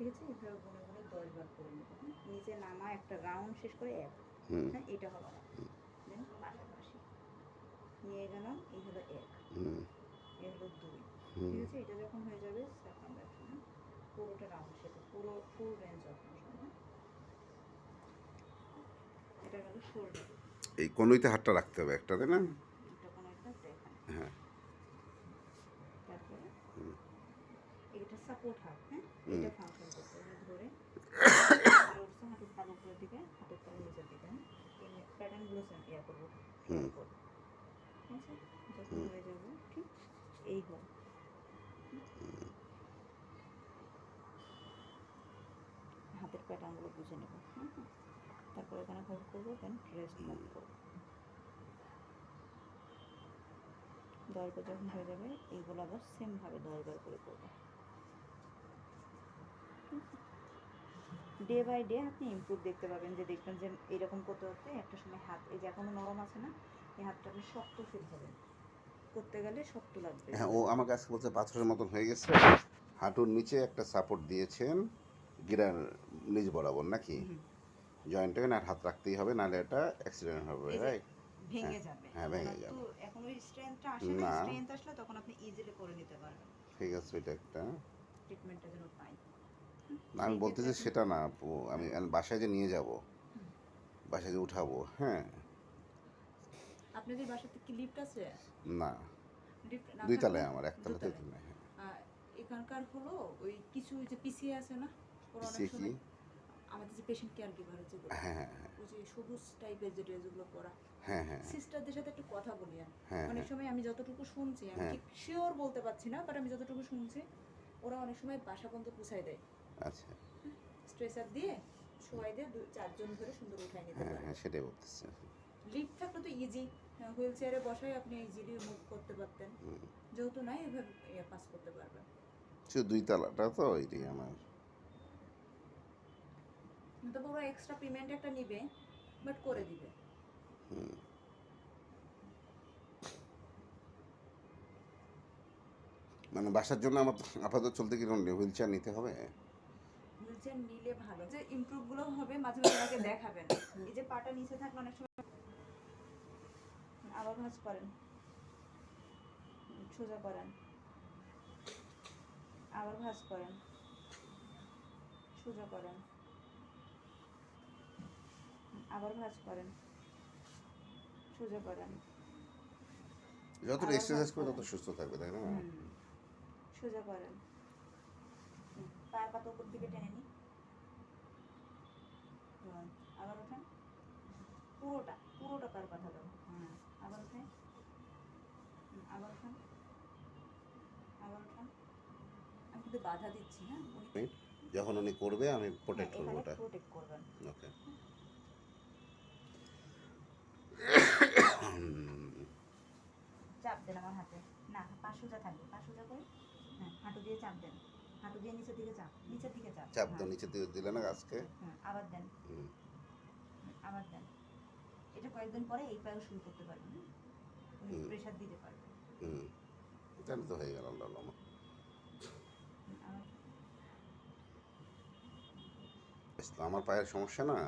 ঠিক আছে, এইভাবে গুনে গুনে 10 বার করে নেব। নিচে নামা একটা রাউন্ড শেষ করে 1, হ্যাঁ এটা হলো না, দেন পাশাপাশি নিয়ে গেলাম, এই হলো 1, এই হলো 2, ঠিক আছে। এটা যখন হয়ে যাবে সার্কামফ্লেক্স, পুরোটা রাউন্ড শেপে, পুরো ফুল রেঞ্জ অফ মোশন। এটা গেল শোল্ডার। এই কনুইতে হাতটা রাখতে হবে একটা, তাই না? এটা কোনো একটা এখানে, হ্যাঁ। তারপরে এটা সাপোর্ট হাত, হ্যাঁ এটা ফাংশন করতে হবে, ধরে জোরসে হাঁটুর তালু উপরের দিকে, হাতের তালু নিচের দিকে, হ্যাঁ এই প্যাটার্নগুলো সেম ইয়া করবো, ফলো করবো, ঠিক আছে। যখন হয়ে যাবে ঠিক এই হল, হাতের প্যাটার্নগুলো বুঝে নেব, হ্যাঁ। তারপর এখানে হোল্ড করবো, দেন রেস্ট মুভ করবো। 10 বার যখন হয়ে যাবে, এইগুলো আবার সেমভাবে 10 বার করে করবো। ডে বাই ডে আপনি ইমপ্রুভ দেখতে পাবেন, যে দেখবেন যে এরকম করতে করতে একটা সময় হাত, এই যে এখনো নরম আছে না, এই হাতটা আপনি শক্ত ফিল হবেন, করতে গেলে শক্ত লাগবে। হ্যাঁ, ও আমাকে আজকে বলছে পাথরের মতন হয়ে গেছে। হাঁটুর নিচে একটা সাপোর্ট দিয়েছেন গিরার নিচ বরাবর নাকি জয়েন্টে, আর হাত রাখতেই হবে, নাহলে এটা অ্যাক্সিডেন্ট হবে, রাইট? ভেঙে যাবে। হ্যাঁ, ভেঙে যাবে। তো এখন ওই স্ট্রেংথটা আসে না, না, স্ট্রেংথ আসলে তখন আপনি ইজিলি করে নিতে পারবেন। ঠিক আছে, এটা একটা। ট্রিটমেন্টটা যেন পাই। না, আমি বলতেছি সেটা না আপু, আমি বাসায় যে নিয়ে যাব, বাসায় যে উঠাবো, হ্যাঁ। আপনাদের বাসাতে কি লিফট আছে? না, লিফট না 2 থাকলে তলায়, আমার 1 তলাতে নাই। এখানকার হলো ওই কিছু যে পিসিএ আছে না, ওরা অনেক পিছিয়ে কি? সময় আমাদের যে পেশেন্ট কেয়ার গিভার যেগুলো, হ্যাঁ, হ্যাঁ, ওই যে সবুজ টাইপের যে ড্রেসগুলো পরা, হ্যাঁ, হ্যাঁ, সিস্টারদের সাথে একটু কথা বলি আমি। হ্যাঁ, অনেক হ্যাঁ, সময় আমি যতটুকু শুনছি, আমি হ্যাঁ। ঠিক শিওর বলতে পারছি না, বাট আমি যতটুকু শুনছি, ওরা অনেক সময় বাসা পর্যন্ত পৌঁছায় দেয়, আচ্ছা, স্ট্রেচার দিয়ে শোয়াই দিয়ে 4 জন ধরে সুন্দর উঠাই নিতে হ্যাঁ, পারে। হ্যাঁ, সেটাই বলতেছি। লিফট থাকলে তো ইজি, হুইল চেয়ারে বসাই আপনি ইজিলি মুভ করতে পারতেন, যেহেতু নাই এভাবে পাস করতে পারবেন। শুধু 2 তলাটা তো এটাই আমার। তবে ওরা এক্সট্রা পেমেন্ট একটা নিবে, বাট করে দিবে। মানে বাসার জন্য আমার তো আপাতত চলতে কি হুইল চেয়ার নিতে হবে? হুইল চেয়ার নিলে ভালো, যে ইমপ্রুভ গুলো হবে, মাঝে মাঝে আমাকে দেখাবেন। এই যে পাটা নিচে থাকলে অনেক সময় আবার ভাঁজ করেন, সোজা করেন, আবার ভাঁজ করেন, সোজা করেন, আবার ভাঁজ করেন, সোজা করেন, যতটা আবার এক্সারসাইজ ভাঁজ করবে তত করেন, সুস্থ থাকবে, তাই না? সোজা করেন, পায়ের পাতা উপর দিকে টেনে নিন, আবার ওঠেন, পুরোটা পুরোটা পায়ের পাতা দাও, আবার ওঠেন, আবার ওঠেন, আবার ওঠেন। আমি কিন্তু বাধা দিচ্ছি, হ্যাঁ যখন উনি করবে আমি প্রোটেক্ট করবো এখানে ওটা। প্রোটেক্ট করবেন। ওকে। চাপ দেন আমার হাতে, না পা সোজা থাকবে, পা সোজা করে, হ্যাঁ হাঁটু দিয়ে চাপ দেন, হাঁটু দিয়ে নিচের দিকে চাপ, নিচের দিকে চাপ, চাপ দাও, নিচের দিকে দিলে না আজকে। আবার দেন, আবার দেন। এটা কয়েকদিন পরে এই পায়েও শুরু করতে পারবেন, প্রেশার দিতে পারবেন। তাহলে তো হয়ে গেল, আল্লাহ আমার। আবার আমার পায়ের সমস্যা না,